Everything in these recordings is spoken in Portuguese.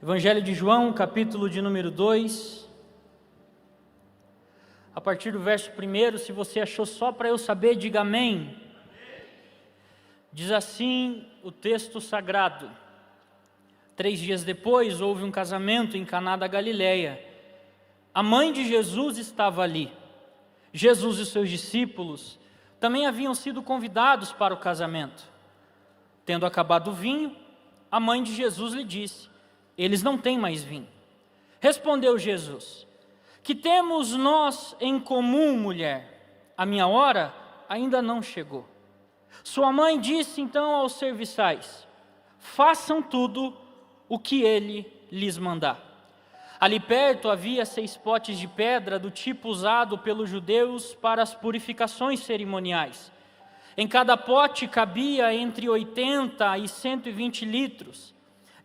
Evangelho de João, capítulo de número 2, a partir do verso 1, se você achou só para eu saber, diga amém. Diz assim o texto sagrado: 3 dias depois houve um casamento em Caná da Galileia. A mãe de Jesus estava ali. Jesus e seus discípulos também haviam sido convidados para o casamento. Tendo acabado o vinho, a mãe de Jesus lhe disse: eles não têm mais vinho. Respondeu Jesus: que temos nós em comum, mulher? A minha hora ainda não chegou. Sua mãe disse então aos serviçais: façam tudo o que ele lhes mandar. Ali perto havia 6 potes de pedra do tipo usado pelos judeus para as purificações cerimoniais. Em cada pote cabia entre 80 e 120 litros.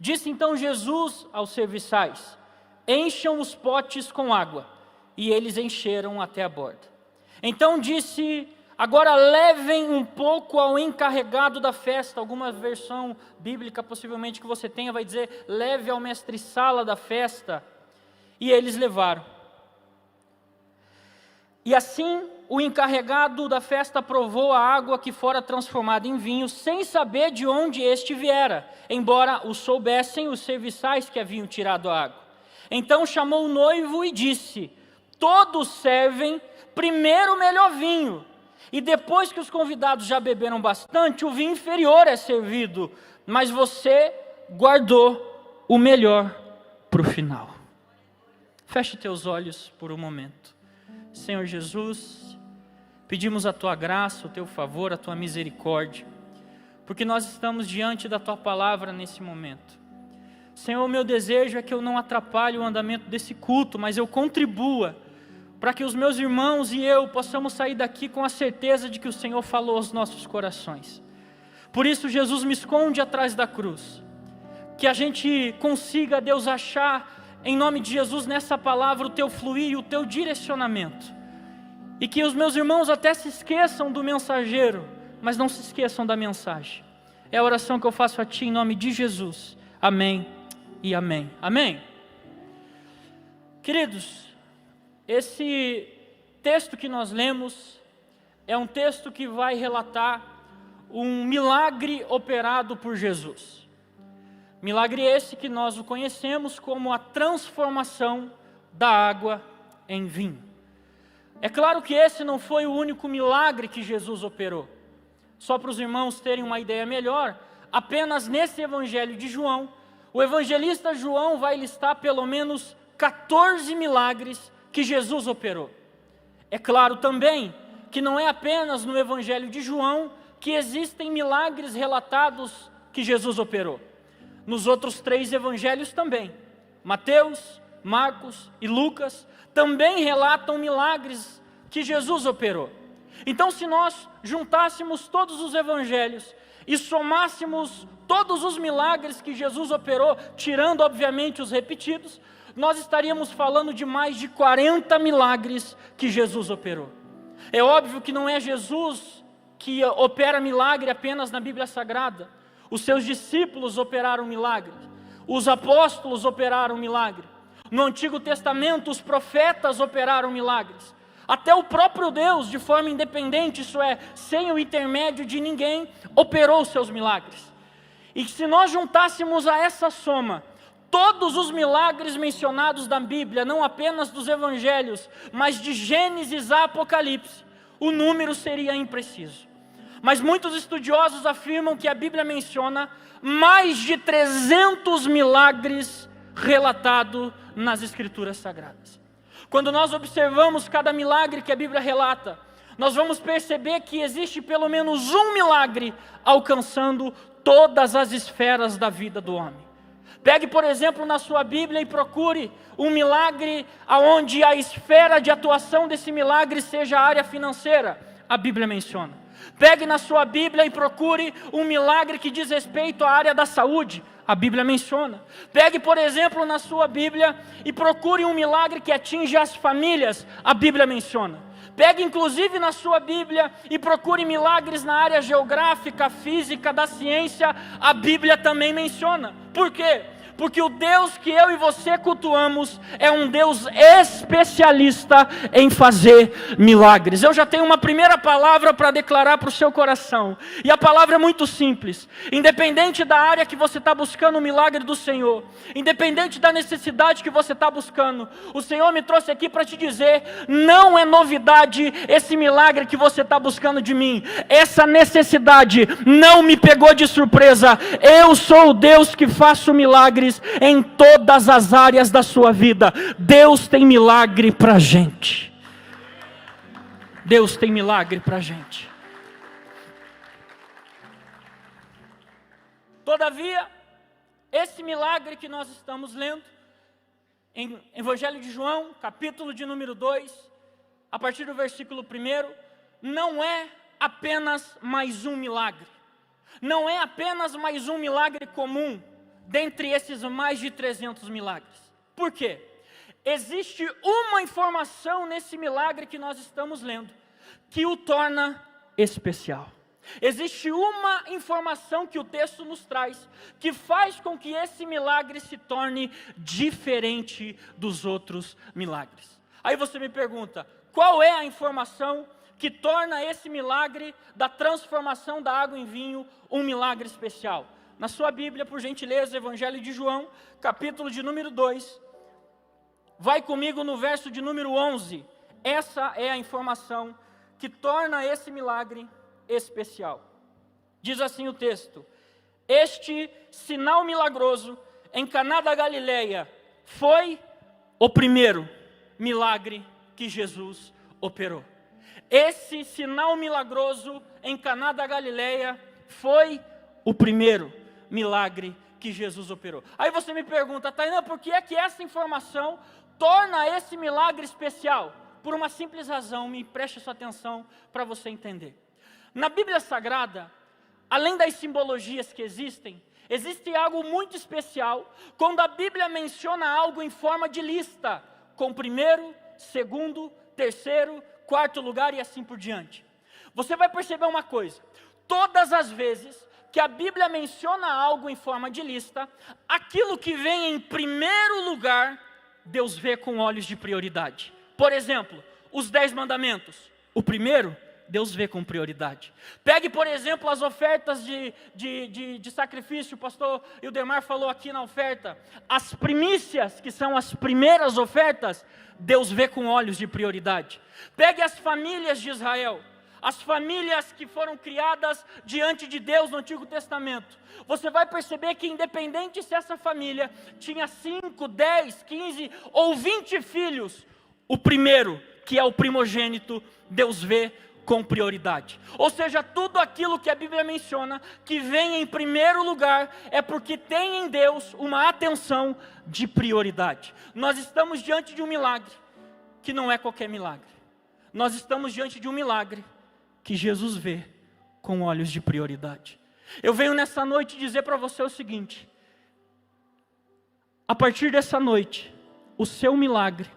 Disse então Jesus aos serviçais: encham os potes com água. E eles encheram até a borda. Então disse: agora levem um pouco ao encarregado da festa. Alguma versão bíblica possivelmente que você tenha vai dizer: leve ao mestre-sala da festa. E eles levaram. E assim o encarregado da festa provou a água que fora transformada em vinho, sem saber de onde este viera, embora o soubessem os serviçais que haviam tirado a água. Então chamou o noivo e disse: todos servem primeiro o melhor vinho, e depois que os convidados já beberam bastante, o vinho inferior é servido, mas você guardou o melhor para o final. Feche teus olhos por um momento. Senhor Jesus, pedimos a Tua graça, o Teu favor, a Tua misericórdia, porque nós estamos diante da Tua palavra nesse momento. Senhor, o meu desejo é que eu não atrapalhe o andamento desse culto, mas eu contribua para que os meus irmãos e eu possamos sair daqui com a certeza de que o Senhor falou aos nossos corações. Por isso, Jesus, me esconde atrás da cruz, que a gente consiga, Deus, achar em nome de Jesus nessa palavra o Teu fluir e o Teu direcionamento, e que os meus irmãos até se esqueçam do mensageiro, mas não se esqueçam da mensagem. É a oração que eu faço a Ti em nome de Jesus. Amém e amém. Amém. Queridos, esse texto que nós lemos é um texto que vai relatar um milagre operado por Jesus. Milagre esse que nós o conhecemos como a transformação da água em vinho. É claro que esse não foi o único milagre que Jesus operou. Só para os irmãos terem uma ideia melhor, apenas nesse Evangelho de João, o evangelista João vai listar pelo menos 14 milagres que Jesus operou. É claro também que não é apenas no Evangelho de João que existem milagres relatados que Jesus operou. Nos outros 3 evangelhos também, Mateus, Marcos e Lucas, também relatam milagres que Jesus operou. Então, se nós juntássemos todos os evangelhos e somássemos todos os milagres que Jesus operou, tirando obviamente os repetidos, nós estaríamos falando de mais de 40 milagres que Jesus operou. É óbvio que não é Jesus que opera milagre apenas na Bíblia Sagrada. Os seus discípulos operaram milagres, os apóstolos operaram milagres, no Antigo Testamento os profetas operaram milagres, até o próprio Deus, de forma independente, isso é, sem o intermédio de ninguém, operou os seus milagres. E se nós juntássemos a essa soma todos os milagres mencionados na Bíblia, não apenas dos evangelhos, mas de Gênesis a Apocalipse, o número seria impreciso. Mas muitos estudiosos afirmam que a Bíblia menciona mais de 300 milagres relatados nas Escrituras Sagradas. Quando nós observamos cada milagre que a Bíblia relata, nós vamos perceber que existe pelo menos um milagre alcançando todas as esferas da vida do homem. Pegue, por exemplo, na sua Bíblia e procure um milagre onde a esfera de atuação desse milagre seja a área financeira. A Bíblia menciona. Pegue na sua Bíblia e procure um milagre que diz respeito à área da saúde. A Bíblia menciona. Pegue, por exemplo, na sua Bíblia e procure um milagre que atinge as famílias. A Bíblia menciona. Pegue, inclusive, na sua Bíblia e procure milagres na área geográfica, física, da ciência. A Bíblia também menciona. Por quê? porque o Deus que eu e você cultuamos é um Deus especialista em fazer milagres. Eu já tenho uma primeira palavra para declarar para o seu coração, e a palavra é muito simples. Independente da área que você está buscando o milagre do Senhor, independente da necessidade que você está buscando, o Senhor me trouxe aqui para te dizer: não é novidade esse milagre que você está buscando de mim, essa necessidade não me pegou de surpresa. Eu sou o Deus que faço milagres em todas as áreas da sua vida. Deus tem milagre para a gente. Deus tem milagre para a gente. Todavia, esse milagre que nós estamos lendo, em Evangelho de João, capítulo de número 2, a partir do versículo 1, não é apenas mais um milagre. Não é apenas mais um milagre comum dentre esses mais de 300 milagres. Por quê? Existe uma informação nesse milagre que nós estamos lendo que o torna especial. Existe uma informação que o texto nos traz que faz com que esse milagre se torne diferente dos outros milagres. Aí você me pergunta: qual é a informação que torna esse milagre da transformação da água em vinho um milagre especial? Na sua Bíblia, por gentileza, Evangelho de João, capítulo de número 2. Vai comigo no verso de número 11. Essa é a informação que torna esse milagre especial. Diz assim o texto: este sinal milagroso em Caná da Galileia foi o primeiro milagre que Jesus operou. Esse sinal milagroso em Caná da Galileia foi o primeiro milagre que Jesus operou. Aí você me pergunta: Tainan, por que é que essa informação torna esse milagre especial? Por uma simples razão, me preste sua atenção para você entender. Na Bíblia Sagrada, além das simbologias que existem, existe algo muito especial quando a Bíblia menciona algo em forma de lista, com primeiro, segundo, terceiro, quarto lugar e assim por diante. Você vai perceber uma coisa: todas as vezes que a Bíblia menciona algo em forma de lista, aquilo que vem em primeiro lugar, Deus vê com olhos de prioridade. Por exemplo, os 10 mandamentos. O primeiro, Deus vê com prioridade. Pegue, por exemplo, as ofertas de sacrifício. O pastor Ildemar falou aqui na oferta. As primícias, que são as primeiras ofertas, Deus vê com olhos de prioridade. Pegue as famílias de Israel. As famílias que foram criadas diante de Deus no Antigo Testamento. Você vai perceber que independente se essa família tinha 5, 10, 15 ou 20 filhos, o primeiro, que é o primogênito, Deus vê com prioridade. Ou seja, tudo aquilo que a Bíblia menciona, que vem em primeiro lugar, é porque tem em Deus uma atenção de prioridade. Nós estamos diante de um milagre, que não é qualquer milagre. Nós estamos diante de um milagre que Jesus vê com olhos de prioridade. Eu venho nessa noite dizer para você o seguinte: a partir dessa noite, o seu milagre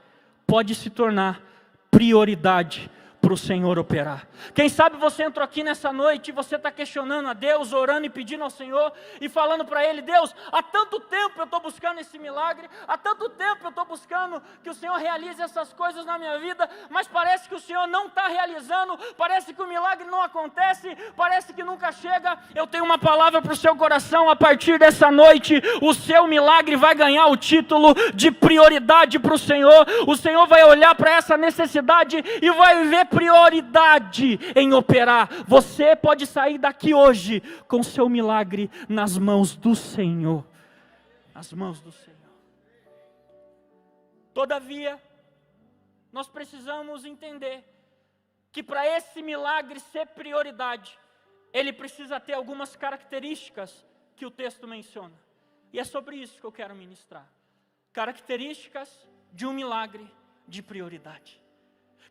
pode se tornar prioridade para o Senhor operar. Quem sabe você entrou aqui nessa noite e você está questionando a Deus, orando e pedindo ao Senhor e falando para Ele: Deus, há tanto tempo eu estou buscando esse milagre, há tanto tempo eu estou buscando que o Senhor realize essas coisas na minha vida, mas parece que o Senhor não está realizando, parece que o milagre não acontece, parece que nunca chega. Eu tenho uma palavra para o seu coração: a partir dessa noite, o seu milagre vai ganhar o título de prioridade para o Senhor. O Senhor vai olhar para essa necessidade e vai ver prioridade em operar. Você pode sair daqui hoje com seu milagre nas mãos do Senhor. Nas mãos do Senhor. Todavia, nós precisamos entender que para esse milagre ser prioridade, ele precisa ter algumas características que o texto menciona. E é sobre isso que eu quero ministrar. Características de um milagre de prioridade.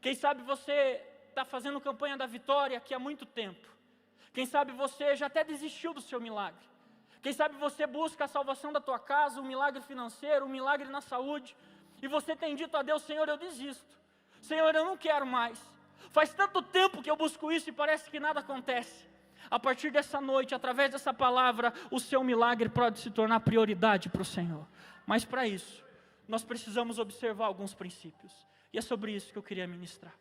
Quem sabe você está fazendo campanha da vitória aqui há muito tempo. Quem sabe você já até desistiu do seu milagre. Quem sabe você busca a salvação da tua casa, um milagre financeiro, um milagre na saúde. E você tem dito a Deus: Senhor, eu desisto. Senhor, eu não quero mais. Faz tanto tempo que eu busco isso e parece que nada acontece. a partir dessa noite, através dessa palavra, o seu milagre pode se tornar prioridade para o Senhor. Mas para isso, nós precisamos observar alguns princípios. E é sobre isso que eu queria ministrar.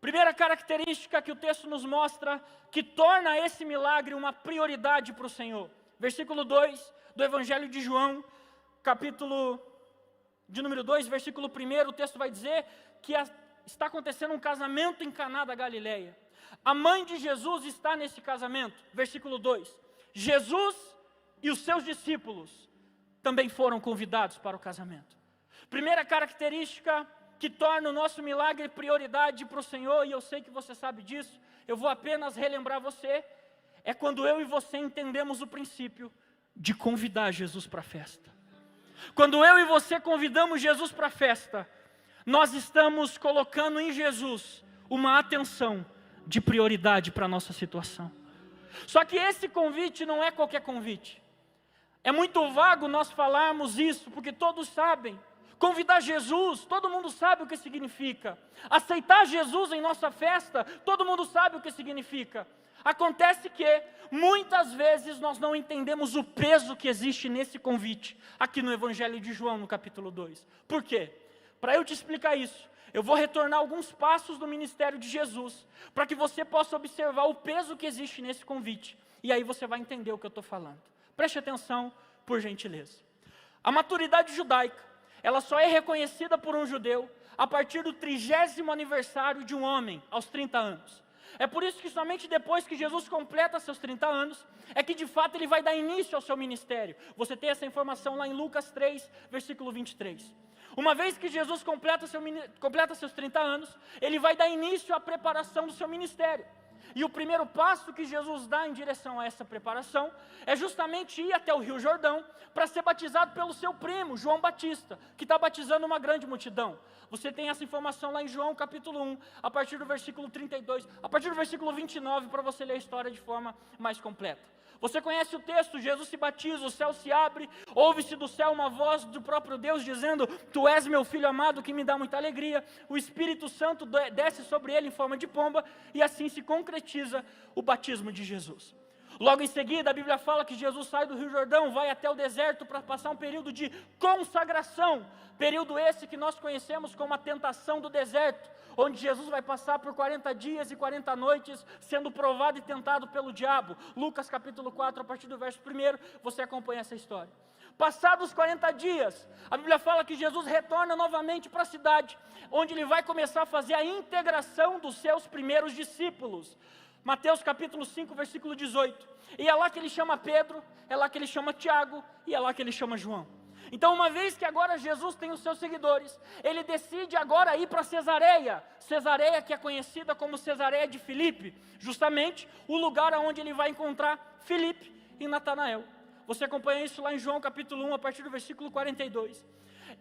Primeira característica que o texto nos mostra, que torna esse milagre uma prioridade para o Senhor. Versículo 2 do Evangelho de João, capítulo de número 2, versículo 1, o texto vai dizer que está acontecendo um casamento em Caná da Galileia. A mãe de Jesus está nesse casamento. Versículo 2. Jesus e os seus discípulos também foram convidados para o casamento. Primeira característica que torna o nosso milagre prioridade para o Senhor, e eu sei que você sabe disso, eu vou apenas relembrar você, é quando eu e você entendemos o princípio de convidar Jesus para a festa. Quando eu e você convidamos Jesus para a festa, nós estamos colocando em Jesus uma atenção de prioridade para a nossa situação. Só que esse convite não é qualquer convite. É muito vago nós falarmos isso, porque todos sabem. Convidar Jesus, todo mundo sabe o que significa. Aceitar Jesus em nossa festa, todo mundo sabe o que significa. Acontece que, muitas vezes, nós não entendemos o peso que existe nesse convite, aqui no Evangelho de João, no capítulo 2. Por quê? Para eu te explicar isso, eu vou retornar alguns passos do ministério de Jesus, para que você possa observar o peso que existe nesse convite, e aí você vai entender o que eu estou falando. Preste atenção, por gentileza. A maturidade judaica, ela só é reconhecida por um judeu a partir do 30º aniversário de um homem, aos 30 anos. É por isso que somente depois que Jesus completa seus 30 anos, é que de fato ele vai dar início ao seu ministério. Você tem essa informação lá em Lucas 3, versículo 23. Uma vez que Jesus completa seus 30 anos, ele vai dar início à preparação do seu ministério. E o primeiro passo que Jesus dá em direção a essa preparação é justamente ir até o Rio Jordão para ser batizado pelo seu primo, João Batista, que está batizando uma grande multidão. Você tem essa informação lá em João capítulo 1, a partir do versículo 32, a partir do versículo 29, para você ler a história de forma mais completa. Você conhece o texto, Jesus se batiza, o céu se abre, ouve-se do céu uma voz do próprio Deus dizendo: Tu és meu filho amado que me dá muita alegria. O Espírito Santo desce sobre ele em forma de pomba, e assim se concretiza o batismo de Jesus. Logo em seguida, a Bíblia fala que Jesus sai do Rio Jordão, vai até o deserto para passar um período de consagração, período esse que nós conhecemos como a tentação do deserto, onde Jesus vai passar por 40 dias e 40 noites, sendo provado e tentado pelo diabo. Lucas capítulo 4, a partir do verso 1, você acompanha essa história. Passados 40 dias, a Bíblia fala que Jesus retorna novamente para a cidade, onde ele vai começar a fazer a integração dos seus primeiros discípulos. Mateus capítulo 5, versículo 18. E é lá que ele chama Pedro, é lá que ele chama Tiago, e é lá que ele chama João. Então, uma vez que agora Jesus tem os seus seguidores, ele decide agora ir para Cesareia, que é conhecida como Cesareia de Filipe, justamente o lugar onde ele vai encontrar Filipe e Natanael. Você acompanha isso lá em João capítulo 1, a partir do versículo 42.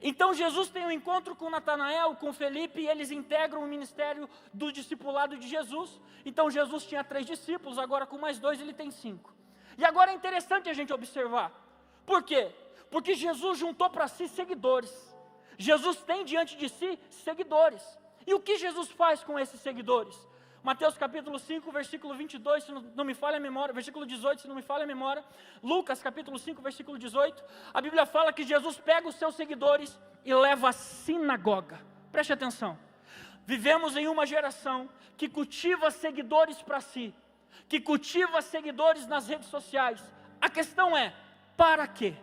Então Jesus tem um encontro com Natanael, com Felipe, e eles integram o ministério do discipulado de Jesus. Então Jesus tinha 3 discípulos, agora com mais 2 ele tem 5. E agora é interessante a gente observar. Por quê? Porque Jesus juntou para si seguidores. Jesus tem diante de si seguidores. E o que Jesus faz com esses seguidores? Mateus capítulo 5, versículo 22, se não me falha a memória, versículo 18, se não me falha a memória. Lucas capítulo 5, versículo 18, a Bíblia fala que Jesus pega os seus seguidores e leva à sinagoga. Preste atenção. Vivemos em uma geração que cultiva seguidores para si, que cultiva seguidores nas redes sociais. A questão é, para quê?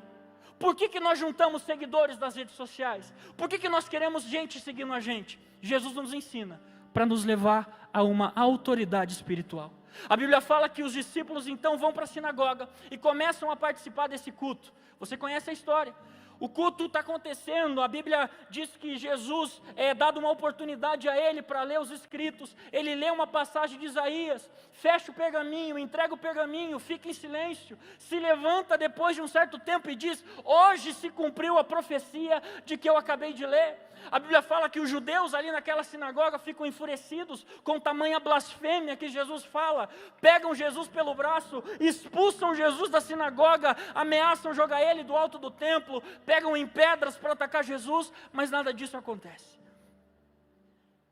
Por que nós juntamos seguidores nas redes sociais? Por que nós queremos gente seguindo a gente? Jesus nos ensina para nos levar a uma autoridade espiritual. A Bíblia fala que os discípulos então vão para a sinagoga e começam a participar desse culto. Você conhece a história. O culto está acontecendo, a Bíblia diz que Jesus é dado uma oportunidade a ele para ler os escritos. Ele lê uma passagem de Isaías, fecha o pergaminho, entrega o pergaminho, fica em silêncio, se levanta depois de um certo tempo e diz: hoje se cumpriu a profecia de que eu acabei de ler. A Bíblia fala que os judeus ali naquela sinagoga ficam enfurecidos com tamanha blasfêmia que Jesus fala, pegam Jesus pelo braço, expulsam Jesus da sinagoga, ameaçam jogar ele do alto do templo, pegam em pedras para atacar Jesus, mas nada disso acontece.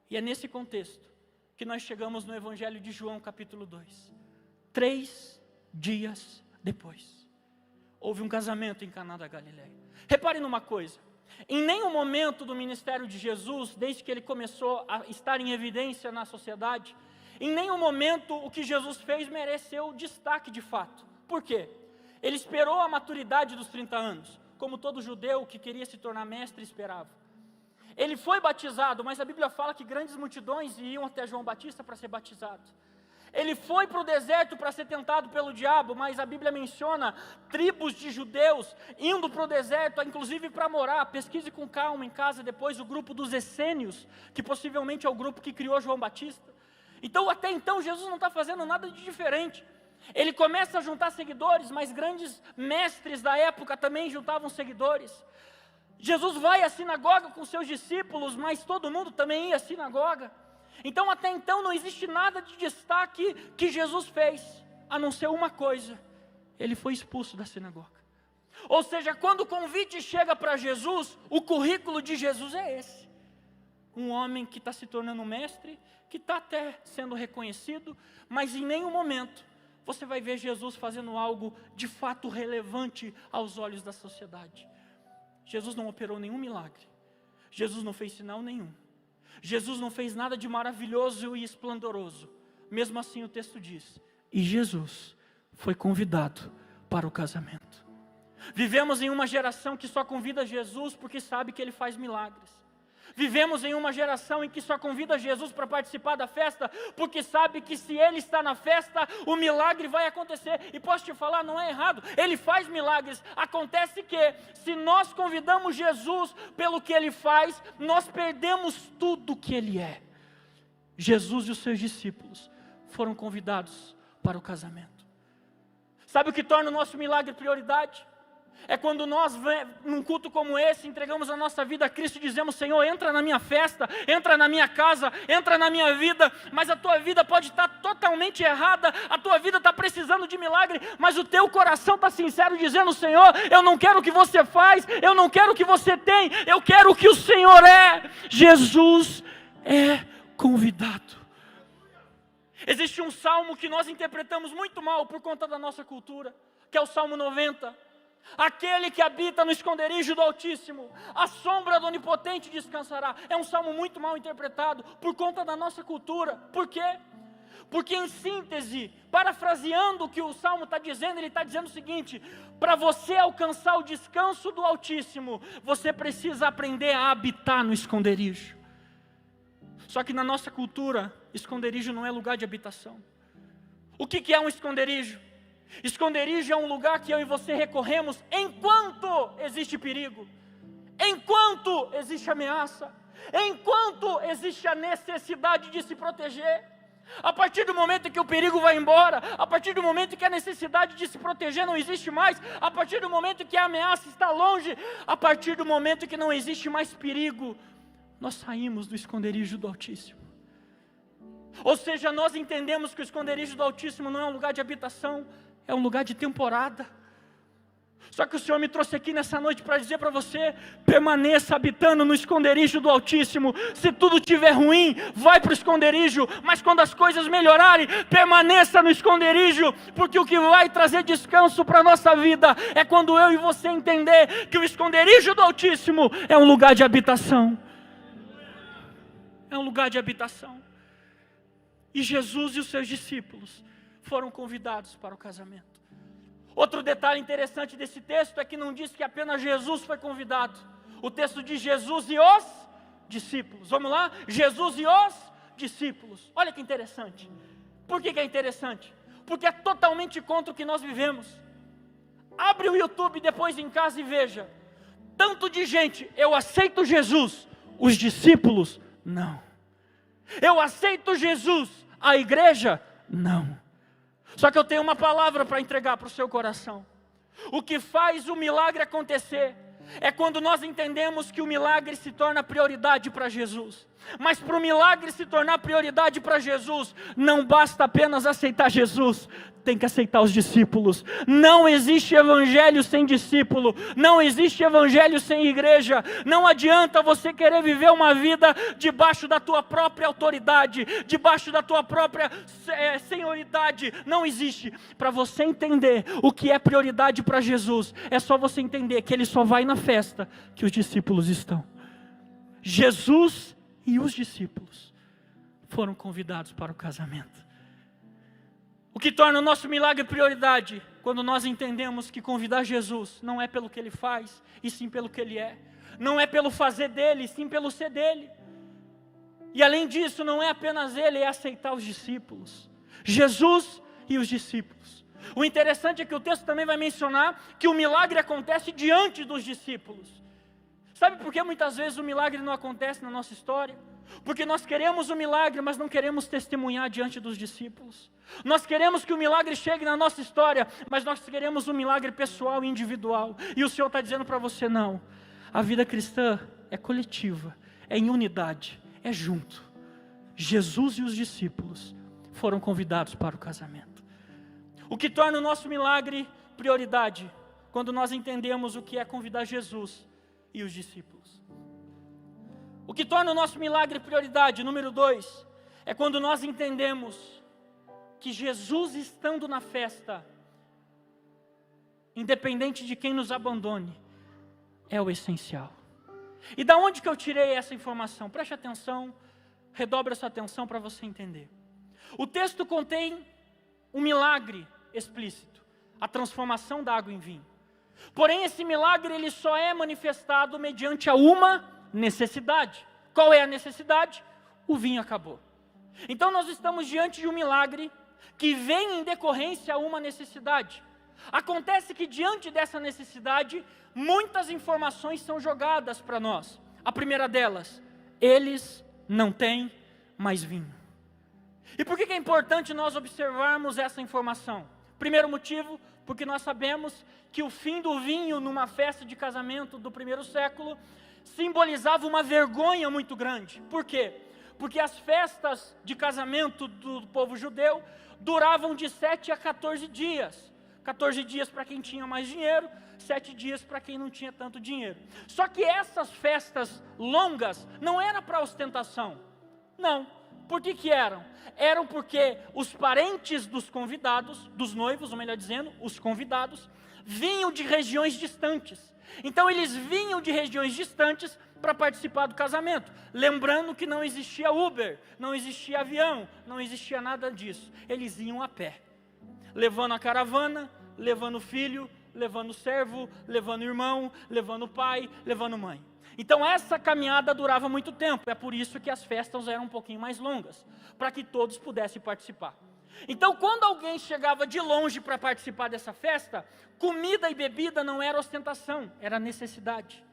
E é nesse contexto que nós chegamos no Evangelho de João capítulo 2. 3 dias depois, houve um casamento em Caná da Galileia. Repare numa coisa, em nenhum momento do ministério de Jesus, desde que ele começou a estar em evidência na sociedade, em nenhum momento o que Jesus fez mereceu destaque de fato. Por quê? Ele esperou a maturidade dos 30 anos, como todo judeu que queria se tornar mestre esperava. Ele foi batizado, mas a Bíblia fala que grandes multidões iam até João Batista para ser batizado. Ele foi para o deserto para ser tentado pelo diabo, mas a Bíblia menciona tribos de judeus indo para o deserto, inclusive para morar. Pesquise com calma em casa depois o grupo dos essênios, que possivelmente é o grupo que criou João Batista. Então até então Jesus não está fazendo nada de diferente. Ele começa a juntar seguidores, mas grandes mestres da época também juntavam seguidores. Jesus vai à sinagoga com seus discípulos, mas todo mundo também ia à sinagoga. Então até então não existe nada de destaque que Jesus fez, a não ser uma coisa: ele foi expulso da sinagoga. Ou seja, quando o convite chega para Jesus, o currículo de Jesus é esse: um homem que está se tornando mestre, que está até sendo reconhecido, mas em nenhum momento você vai ver Jesus fazendo algo de fato relevante aos olhos da sociedade. Jesus não operou nenhum milagre, Jesus não fez sinal nenhum, Jesus não fez nada de maravilhoso e esplendoroso. Mesmo assim o texto diz: e Jesus foi convidado para o casamento. Vivemos em uma geração que só convida Jesus porque sabe que Ele faz milagres. Vivemos em uma geração em que só convida Jesus para participar da festa, porque sabe que se Ele está na festa, o milagre vai acontecer. E posso te falar, não é errado, Ele faz milagres. Acontece que, se nós convidamos Jesus pelo que Ele faz, nós perdemos tudo o que Ele é. Jesus e os seus discípulos foram convidados para o casamento. Sabe o que torna o nosso milagre prioridade? É quando nós, num culto como esse, entregamos a nossa vida a Cristo e dizemos: Senhor, entra na minha festa, entra na minha casa, entra na minha vida. Mas a tua vida pode estar totalmente errada, a tua vida está precisando de milagre, mas o teu coração está sincero, dizendo: Senhor, eu não quero o que você faz, eu não quero o que você tem, eu quero o que o Senhor é. Jesus é convidado. Existe um salmo que nós interpretamos muito mal por conta da nossa cultura, que é o Salmo 90. Aquele que habita no esconderijo do Altíssimo, a sombra do Onipotente descansará. É um salmo muito mal interpretado por conta da nossa cultura. Por quê? Porque em síntese, parafraseando o que o salmo está dizendo, ele está dizendo o seguinte: para você alcançar o descanso do Altíssimo, você precisa aprender a habitar no esconderijo. Só que na nossa cultura, esconderijo não é lugar de habitação. O que é um esconderijo? Esconderijo é um lugar que eu e você recorremos enquanto existe perigo, enquanto existe ameaça, enquanto existe a necessidade de se proteger. A partir do momento em que o perigo vai embora, a partir do momento em que a necessidade de se proteger não existe mais, a partir do momento em que a ameaça está longe, a partir do momento em que não existe mais perigo, nós saímos do esconderijo do Altíssimo. Ou seja, nós entendemos que o esconderijo do Altíssimo não é um lugar de habitação, é um lugar de temporada. Só que o Senhor me trouxe aqui nessa noite para dizer para você: permaneça habitando no esconderijo do Altíssimo. Se tudo estiver ruim, vai para o esconderijo, mas quando as coisas melhorarem, permaneça no esconderijo, porque o que vai trazer descanso para a nossa vida é quando eu e você entender que o esconderijo do Altíssimo é um lugar de habitação. É um lugar de habitação. E Jesus e os seus discípulos foram convidados para o casamento. Outro detalhe interessante desse texto é que não diz que apenas Jesus foi convidado. O texto diz Jesus e os discípulos. Vamos lá? Jesus e os discípulos. Olha que interessante. Por que é interessante? Porque é totalmente contra o que nós vivemos. Abre o YouTube depois em casa e veja. Tanto de gente: eu aceito Jesus, os discípulos não. Eu aceito Jesus, a igreja não. Só que eu tenho uma palavra para entregar para o seu coração. O que faz o milagre acontecer é quando nós entendemos que o milagre se torna prioridade para Jesus. Mas para o milagre se tornar prioridade para Jesus, não basta apenas aceitar Jesus, tem que aceitar os discípulos. Não existe evangelho sem discípulo, não existe evangelho sem igreja. Não adianta você querer viver uma vida debaixo da tua própria autoridade, debaixo da tua própria senioridade. Não existe. Para você entender o que é prioridade para Jesus, é só você entender que Ele só vai na festa que os discípulos estão. Jesus e os discípulos foram convidados para o casamento. O que torna o nosso milagre prioridade, quando nós entendemos que convidar Jesus não é pelo que Ele faz, e sim pelo que Ele é. Não é pelo fazer dele, sim pelo ser dele. E além disso, não é apenas Ele, é aceitar os discípulos. Jesus e os discípulos. O interessante é que o texto também vai mencionar que o milagre acontece diante dos discípulos. Sabe por que muitas vezes o milagre não acontece na nossa história? Porque nós queremos o milagre, mas não queremos testemunhar diante dos discípulos. Nós queremos que o milagre chegue na nossa história, mas nós queremos um milagre pessoal e individual. E o Senhor está dizendo para você, não. A vida cristã é coletiva, é em unidade, é junto. Jesus e os discípulos foram convidados para o casamento. O que torna o nosso milagre prioridade, quando nós entendemos o que é convidar Jesus e os discípulos. O que torna o nosso milagre prioridade, número 2, é quando nós entendemos que Jesus estando na festa, independente de quem nos abandone, é o essencial. E da onde que eu tirei essa informação? Preste atenção, redobre a sua atenção para você entender. O texto contém um milagre explícito, a transformação da água em vinho. Porém, esse milagre ele só é manifestado mediante a uma necessidade. Qual é a necessidade? O vinho acabou. Então nós estamos diante de um milagre que vem em decorrência a uma necessidade. Acontece que diante dessa necessidade, muitas informações são jogadas para nós. A primeira delas, eles não têm mais vinho. E por que é importante nós observarmos essa informação? Primeiro motivo, porque nós sabemos que o fim do vinho numa festa de casamento do primeiro século simbolizava uma vergonha muito grande. Por quê? Porque as festas de casamento do povo judeu duravam de 7 a 14 dias. 14 dias para quem tinha mais dinheiro, 7 dias para quem não tinha tanto dinheiro. Só que essas festas longas não eram para ostentação. Não. Por que eram? Eram porque os parentes dos convidados, dos noivos, ou melhor dizendo, os convidados, vinham de regiões distantes. Então eles vinham de regiões distantes para participar do casamento. Lembrando que não existia Uber, não existia avião, não existia nada disso. Eles iam a pé, levando a caravana, levando o filho, levando o servo, levando o irmão, levando o pai, levando a mãe. Então essa caminhada durava muito tempo, é por isso que as festas eram um pouquinho mais longas, para que todos pudessem participar. Então quando alguém chegava de longe para participar dessa festa, comida e bebida não era ostentação, era necessidade.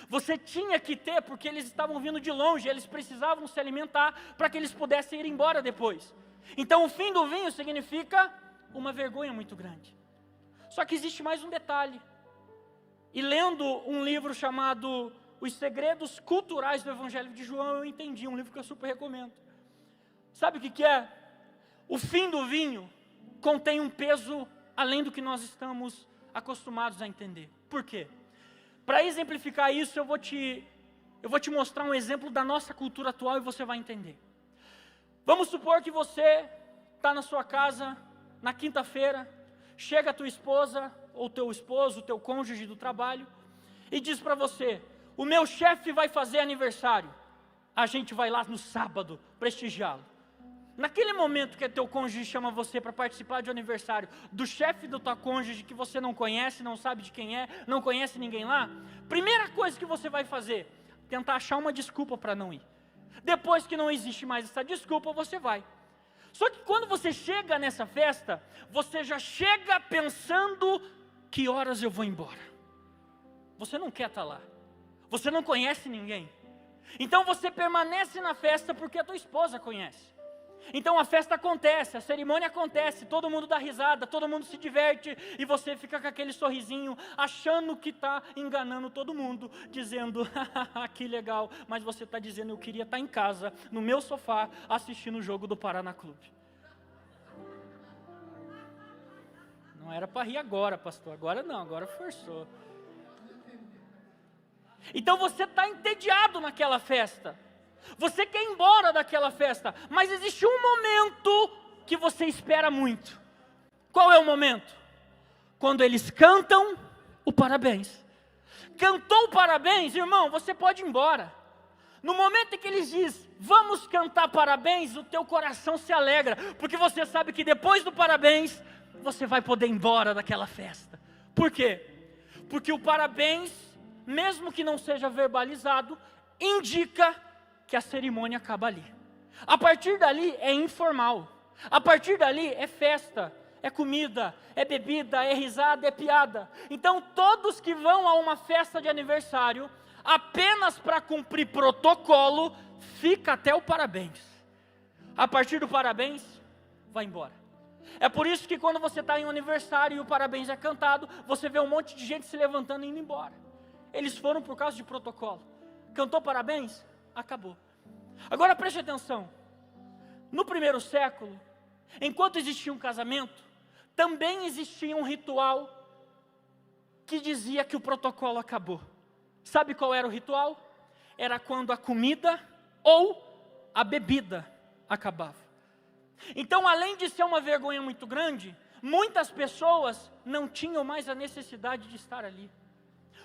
Você tinha que ter, porque eles estavam vindo de longe, eles precisavam se alimentar para que eles pudessem ir embora depois. Então o fim do vinho significa uma vergonha muito grande. Só que existe mais um detalhe. E lendo um livro chamado Os Segredos Culturais do Evangelho de João, eu entendi, um livro que eu super recomendo. Sabe o que é? O fim do vinho contém um peso além do que nós estamos acostumados a entender. Por quê? Para exemplificar isso, eu vou te mostrar um exemplo da nossa cultura atual e você vai entender. Vamos supor que você está na sua casa, na quinta-feira, chega a tua esposa, ou teu esposo, o teu cônjuge do trabalho, e diz para você: o meu chefe vai fazer aniversário, a gente vai lá no sábado prestigiá-lo. Naquele momento que teu cônjuge chama você para participar de um aniversário do chefe do teu cônjuge que você não conhece, não sabe de quem é, não conhece ninguém lá, primeira coisa que você vai fazer, tentar achar uma desculpa para não ir. Depois que não existe mais essa desculpa, você vai. Só que quando você chega nessa festa, você já chega pensando: que horas eu vou embora? Você não quer estar lá, você não conhece ninguém, então você permanece na festa porque a tua esposa conhece. Então a festa acontece, a cerimônia acontece, todo mundo dá risada, todo mundo se diverte, e você fica com aquele sorrisinho, achando que está enganando todo mundo, dizendo, que legal, mas você está dizendo, eu queria estar em casa, no meu sofá, assistindo o jogo do Paraná Clube. Não era para rir agora, pastor, agora não, agora forçou. Então você está entediado naquela festa. Você quer ir embora daquela festa, mas existe um momento que você espera muito. Qual é o momento? Quando eles cantam o parabéns. Cantou o parabéns, irmão, você pode ir embora. No momento em que eles dizem, vamos cantar parabéns, o teu coração se alegra, porque você sabe que depois do parabéns, você vai poder ir embora daquela festa. Por quê? Porque o parabéns, mesmo que não seja verbalizado, indica que a cerimônia acaba ali. A partir dali é informal. A partir dali é festa, é comida, é bebida, é risada, é piada. Então todos que vão a uma festa de aniversário, apenas para cumprir protocolo, fica até o parabéns. A partir do parabéns, vai embora. É por isso que quando você está em um aniversário e o parabéns é cantado, você vê um monte de gente se levantando e indo embora. Eles foram por causa de protocolo. Cantou parabéns? Acabou. Agora preste atenção. No primeiro século, enquanto existia um casamento, também existia um ritual que dizia que o protocolo acabou. Sabe qual era o ritual? Era quando a comida ou a bebida acabava. Então, além de ser uma vergonha muito grande, muitas pessoas não tinham mais a necessidade de estar ali.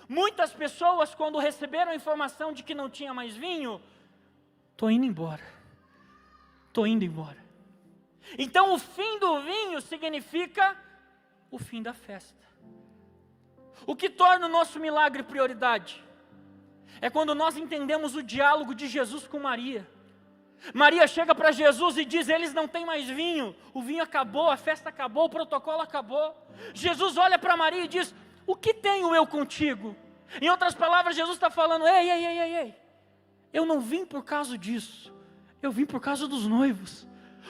Muitas pessoas, quando receberam a informação de que não tinha mais vinho, estou indo embora. Estou indo embora. Então o fim do vinho significa o fim da festa. O que torna o nosso milagre prioridade? É quando nós entendemos o diálogo de Jesus com Maria. Maria chega para Jesus e diz, eles não têm mais vinho, o vinho acabou, a festa acabou, o protocolo acabou. Jesus olha para Maria e diz, o que tenho eu contigo? Em outras palavras, Jesus está falando, ei, eu não vim por causa disso, eu vim por causa dos noivos.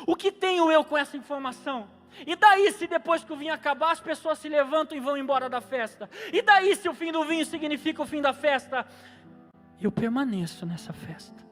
O que tenho eu com essa informação? E daí se depois que o vinho acabar, as pessoas se levantam e vão embora da festa? E daí se o fim do vinho significa o fim da festa? Eu permaneço nessa festa.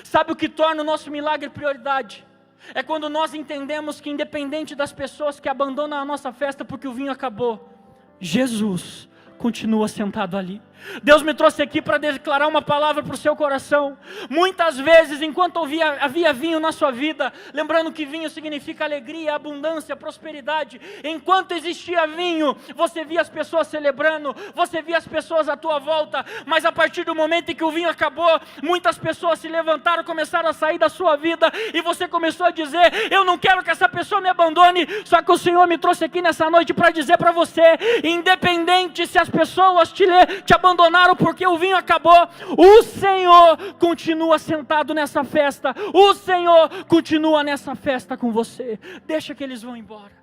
Sabe o que torna o nosso milagre prioridade? É quando nós entendemos que independente das pessoas que abandonam a nossa festa porque o vinho acabou, Jesus continua sentado ali. Deus me trouxe aqui para declarar uma palavra para o seu coração. Muitas vezes, enquanto havia vinho na sua vida, lembrando que vinho significa alegria, abundância, prosperidade, enquanto existia vinho, você via as pessoas celebrando, você via as pessoas à tua volta, mas a partir do momento em que o vinho acabou, muitas pessoas se levantaram, começaram a sair da sua vida, e você começou a dizer, eu não quero que essa pessoa me abandone, só que o Senhor me trouxe aqui nessa noite para dizer para você, independente se as pessoas te abandonaram porque o vinho acabou, o Senhor continua sentado nessa festa, o Senhor continua nessa festa com você. Deixa que eles vão embora,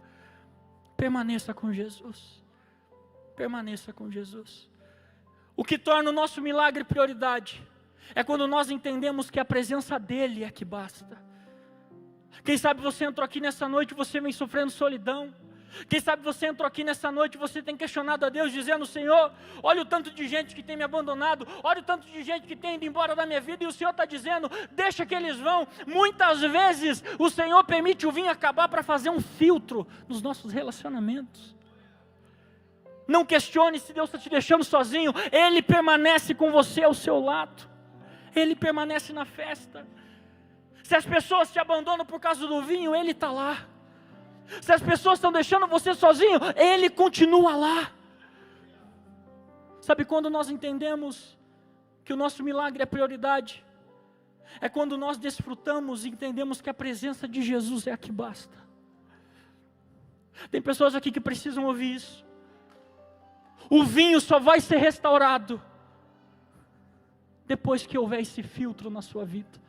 permaneça com Jesus, permaneça com Jesus. O que torna o nosso milagre prioridade é quando nós entendemos que a presença dEle é que basta. Quem sabe você entrou aqui nessa noite e você vem sofrendo solidão. Quem sabe você entrou aqui nessa noite e você tem questionado a Deus, dizendo, Senhor, olha o tanto de gente que tem me abandonado, olha o tanto de gente que tem ido embora da minha vida, e o Senhor está dizendo, deixa que eles vão. Muitas vezes o Senhor permite o vinho acabar para fazer um filtro nos nossos relacionamentos. Não questione se Deus está te deixando sozinho, Ele permanece com você ao seu lado, Ele permanece na festa. Se as pessoas te abandonam por causa do vinho, Ele está lá. Se as pessoas estão deixando você sozinho, Ele continua lá. Sabe quando nós entendemos que o nosso milagre é prioridade? É quando nós desfrutamos e entendemos que a presença de Jesus é a que basta. Tem pessoas aqui que precisam ouvir isso. O vinho só vai ser restaurado depois que houver esse filtro na sua vida.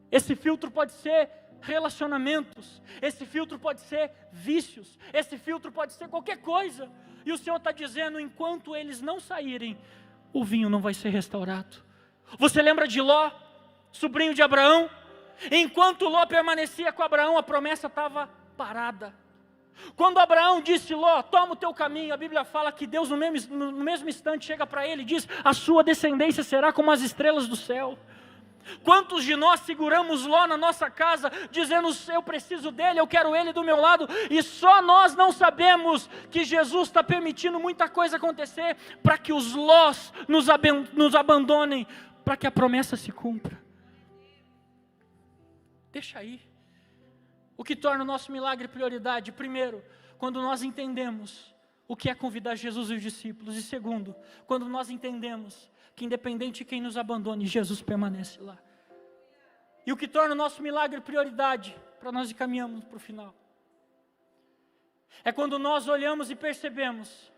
Esse filtro pode ser relacionamentos, esse filtro pode ser vícios, esse filtro pode ser qualquer coisa, e o Senhor está dizendo, enquanto eles não saírem, o vinho não vai ser restaurado. Você lembra de Ló, sobrinho de Abraão? Enquanto Ló permanecia com Abraão, a promessa estava parada. Quando Abraão disse: Ló, toma o teu caminho, a Bíblia fala que Deus no mesmo instante chega para ele e diz: a sua descendência será como as estrelas do céu. Quantos de nós seguramos Ló na nossa casa, dizendo: eu preciso dele, eu quero ele do meu lado, e só nós não sabemos que Jesus está permitindo muita coisa acontecer, para que os Lós nos abandonem, para que a promessa se cumpra. Deixa aí. O que torna o nosso milagre prioridade? Primeiro, quando nós entendemos o que é convidar Jesus e os discípulos. E segundo, quando nós entendemos que independente de quem nos abandone, Jesus permanece lá. E o que torna o nosso milagre prioridade, para nós encaminharmos para o final, é quando nós olhamos e percebemos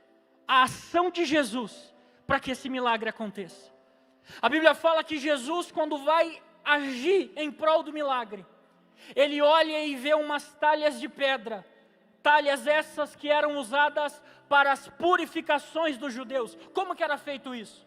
a ação de Jesus para que esse milagre aconteça. A Bíblia fala que Jesus, quando vai agir em prol do milagre, ele olha e vê umas talhas de pedra, talhas essas que eram usadas para as purificações dos judeus. Como que era feito isso?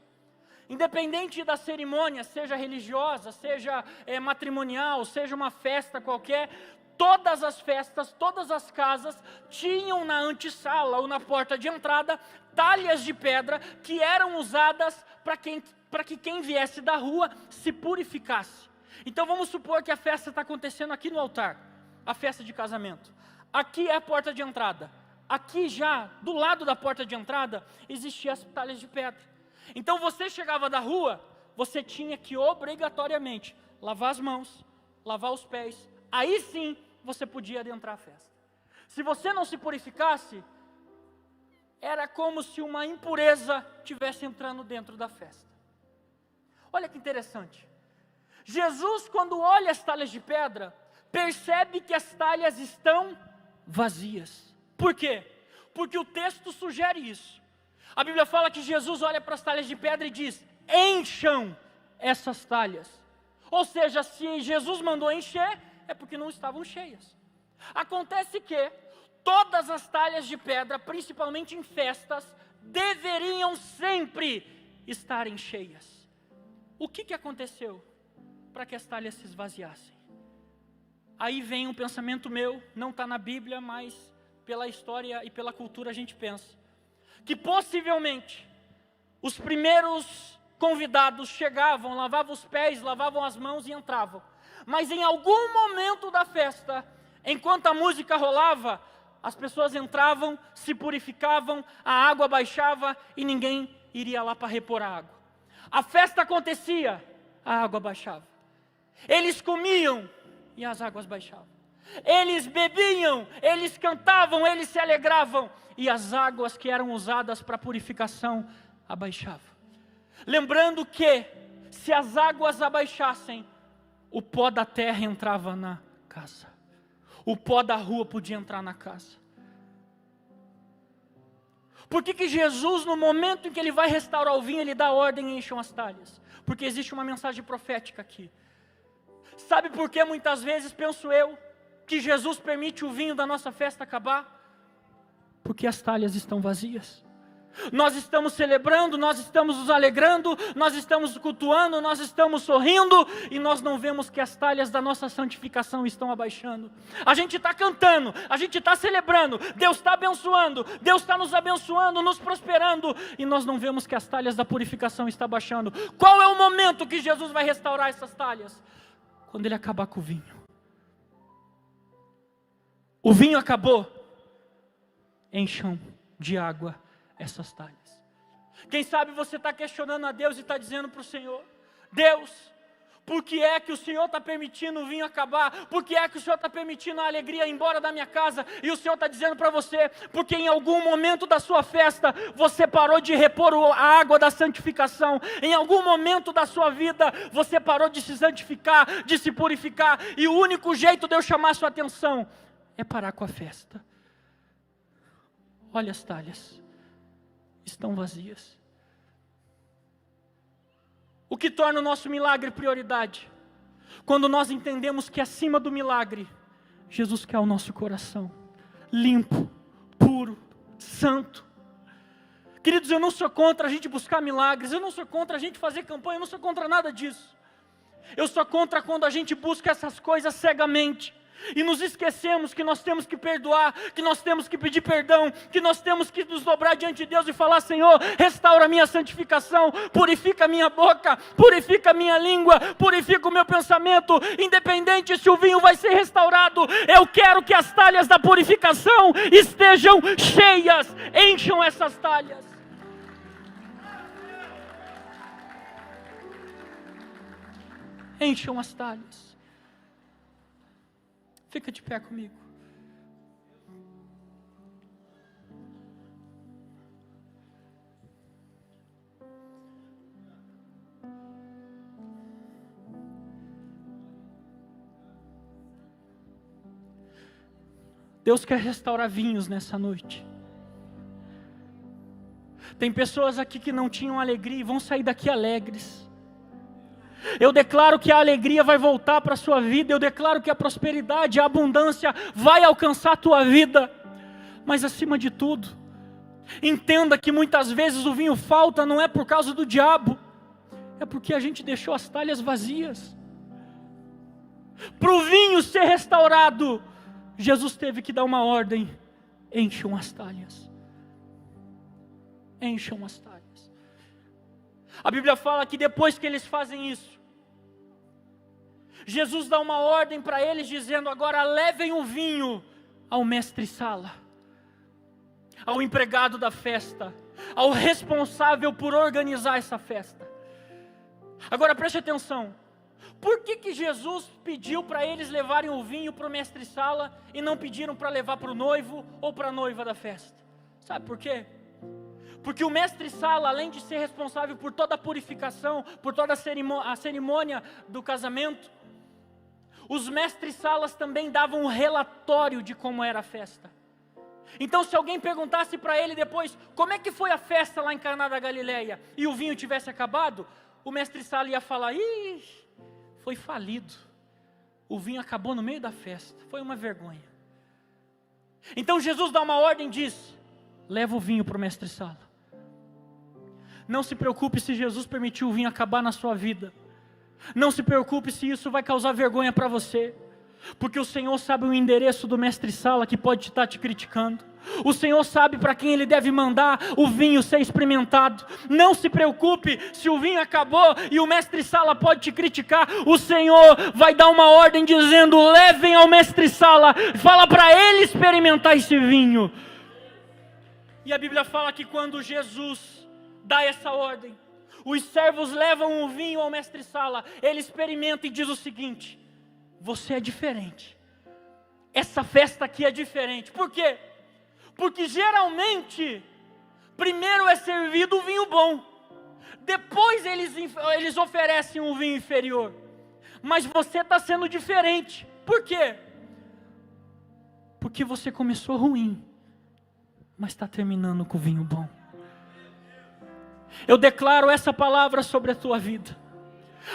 Independente da cerimônia, seja religiosa, seja matrimonial, seja uma festa qualquer, todas as festas, todas as casas tinham na antessala ou na porta de entrada talhas de pedra que eram usadas para que quem viesse da rua se purificasse. Então vamos supor que a festa está acontecendo aqui no altar, a festa de casamento. Aqui é a porta de entrada. Aqui já, do lado da porta de entrada, existiam as talhas de pedra. Então você chegava da rua, você tinha que obrigatoriamente lavar as mãos, lavar os pés. Aí sim você podia adentrar a festa. Se você não se purificasse, era como se uma impureza estivesse entrando dentro da festa. Olha que interessante. Jesus, quando olha as talhas de pedra, percebe que as talhas estão vazias. Por quê? Porque o texto sugere isso. A Bíblia fala que Jesus olha para as talhas de pedra e diz: encham essas talhas. Ou seja, se Jesus mandou encher, é porque não estavam cheias. Acontece que todas as talhas de pedra, principalmente em festas, deveriam sempre estarem cheias. O que aconteceu para que as talhas se esvaziassem? Aí vem um pensamento meu, não está na Bíblia, mas pela história e pela cultura a gente pensa que possivelmente os primeiros convidados chegavam, lavavam os pés, lavavam as mãos e entravam. Mas em algum momento da festa, enquanto a música rolava, as pessoas entravam, se purificavam, a água baixava e ninguém iria lá para repor a água. A festa acontecia, a água baixava. Eles comiam e as águas baixavam. Eles bebiam, eles cantavam, eles se alegravam, e as águas que eram usadas para purificação abaixavam. Lembrando que, se as águas abaixassem, o pó da terra entrava na casa, o pó da rua podia entrar na casa. Por que Jesus, no momento em que ele vai restaurar o vinho, ele dá ordem e encham as talhas? Porque existe uma mensagem profética aqui. Sabe por que muitas vezes, penso eu, que Jesus permite o vinho da nossa festa acabar? Porque as talhas estão vazias. Nós estamos celebrando, nós estamos nos alegrando, nós estamos cultuando, nós estamos sorrindo, e nós não vemos que as talhas da nossa santificação estão abaixando. A gente está cantando, a gente está celebrando, Deus está abençoando, Deus está nos abençoando, nos prosperando, e nós não vemos que as talhas da purificação estão abaixando. Qual é o momento que Jesus vai restaurar essas talhas? Quando ele acabar com o vinho. O vinho acabou, encham de água essas talhas. Quem sabe você está questionando a Deus e está dizendo para o Senhor: Deus, por que é que o Senhor está permitindo o vinho acabar? Por que é que o Senhor está permitindo a alegria ir embora da minha casa? E o Senhor está dizendo para você: porque em algum momento da sua festa, você parou de repor a água da santificação. Em algum momento da sua vida, você parou de se santificar, de se purificar. E o único jeito de eu chamar a sua atenção é parar com a festa. Olha as talhas, estão vazias. O que torna o nosso milagre prioridade? Quando nós entendemos que acima do milagre, Jesus quer o nosso coração, limpo, puro, santo. Queridos, eu não sou contra a gente buscar milagres, eu não sou contra a gente fazer campanha, eu não sou contra nada disso. Eu sou contra quando a gente busca essas coisas cegamente e nos esquecemos que nós temos que perdoar, que nós temos que pedir perdão, que nós temos que nos dobrar diante de Deus e falar: Senhor, restaura a minha santificação, purifica a minha boca, purifica a minha língua, purifica o meu pensamento, independente se o vinho vai ser restaurado, eu quero que as talhas da purificação estejam cheias, encham essas talhas. Encham as talhas. Fica de pé comigo. Deus quer restaurar vinhos nessa noite. Tem pessoas aqui que não tinham alegria e vão sair daqui alegres. Eu declaro que a alegria vai voltar para a sua vida. Eu declaro que a prosperidade, a abundância vai alcançar a tua vida. Mas acima de tudo, entenda que muitas vezes o vinho falta não é por causa do diabo, é porque a gente deixou as talhas vazias. Para o vinho ser restaurado, Jesus teve que dar uma ordem: encham as talhas. Encham as talhas. A Bíblia fala que depois que eles fazem isso, Jesus dá uma ordem para eles dizendo: agora levem o vinho ao mestre-sala, ao empregado da festa, ao responsável por organizar essa festa. Agora preste atenção, por que Jesus pediu para eles levarem o vinho para o mestre-sala e não pediram para levar para o noivo ou para a noiva da festa? Sabe por quê? Porque o mestre-sala, além de ser responsável por toda a purificação, por toda a cerimônia do casamento, os mestres-salas também davam um relatório de como era a festa. Então, se alguém perguntasse para ele depois: como é que foi a festa lá em Caná da Galileia, e o vinho tivesse acabado, o mestre-sala ia falar: ih, foi falido, o vinho acabou no meio da festa, foi uma vergonha. Então Jesus dá uma ordem e diz: leva o vinho para o mestre-sala. Não se preocupe se Jesus permitiu o vinho acabar na sua vida. Não se preocupe se isso vai causar vergonha para você. Porque o Senhor sabe o endereço do mestre-sala que pode estar te criticando. O Senhor sabe para quem Ele deve mandar o vinho ser experimentado. Não se preocupe se o vinho acabou e o mestre-sala pode te criticar. O Senhor vai dar uma ordem dizendo: levem ao mestre-sala, fala para ele experimentar esse vinho. E a Bíblia fala que quando Jesus dá essa ordem, os servos levam o vinho ao mestre-sala, ele experimenta e diz o seguinte: você é diferente, essa festa aqui é diferente. Por quê? Porque geralmente, primeiro é servido o vinho bom, depois eles oferecem um vinho inferior, mas você está sendo diferente. Por quê? Porque você começou ruim, mas está terminando com o vinho bom. Eu declaro essa palavra sobre a tua vida.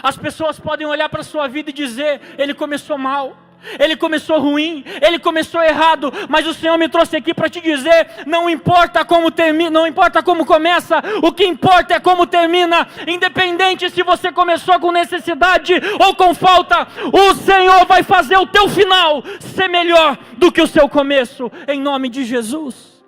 As pessoas podem olhar para a sua vida e dizer: ele começou mal, ele começou ruim, ele começou errado, mas o Senhor me trouxe aqui para te dizer: não importa como termina, não importa como começa, o que importa é como termina. Independente se você começou com necessidade ou com falta, o Senhor vai fazer o teu final ser melhor do que o seu começo, em nome de Jesus.